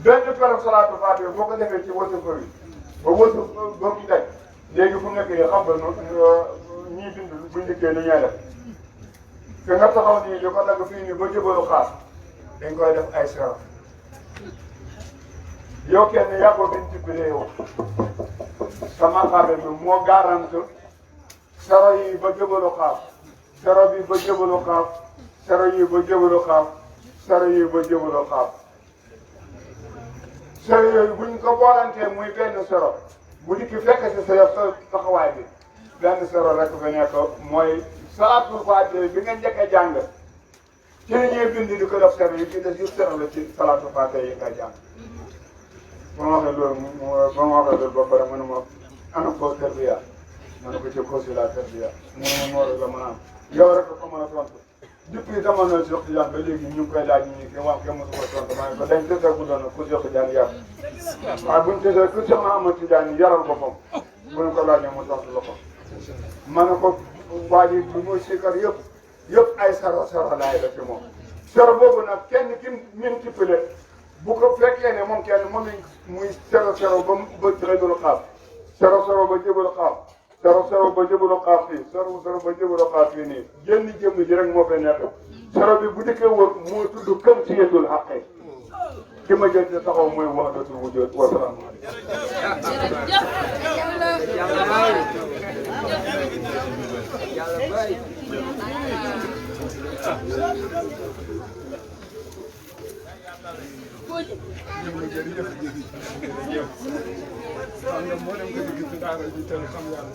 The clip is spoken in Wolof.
benn per salaatu faatiha boo ko defee ci wasifa bi ba wasifa boo ci teg léegi fu nekk nii xam nga ñii bind buñ dikkee ni ñooy def fi nga taxaw nii di ko dagg fii nii ba jëbalu xaas dañ koy def ay sero yow kenn yaa ko bind tibbilee yow sama xabe mi moo garante sero yi ba jëbalu xaas sero bi ba jëbalu xaas sero yi ba jëbalu xaas sero yi ba jëbalu xaas sero yooyu buñ ko boolantee muy benn sero bu dikki fekk si sa taxawaay bi benn sero rek fa nekk mooy salaatul faatiha bi nga njëkk a jàng ci la ñuy bind di ko def sero yi ci des yëpp sero la ci salaatul faatiha yi nga jàng ba ma waxee loolu ba pare mu ne ma ana ko tarbiya ma ne ko ci koosi la tarbiya mu ne ma noonu la maanaam yow rek ko mën a tontu depuis jamono Cheikh Tidiane ba léegi ñu ngi koy laaj ñu ngi wax kenn mosu ko tontu maa ngi ko dañ tësee ku doon ku Cheikh Tidiane yar waaye buñ tësee ku Cheikh Ahmad Tidiane yaral boppam buñ ko laajee mu tontu la ko ma ne ko waa ji bu muy sikar yëpp ay sero laay def ci moom sero boobu nag kenn ki multiplié bu ko fekkee ne moom kenn moom muy sero ba jëbalu xaaf sero ba jëbalu xaaf sero ba jëbalu xaaf fii sero ba jëbalu xaaf fii nii génn jëmm ji rek moo fay nekk sero bi bu dikkee wër moo tudd këm si yetul xaqe ki ma jël ci taxaw mooy wahdatul wujud wa salaam xam nga moo dem ko digg ci daara ji te xam yàlla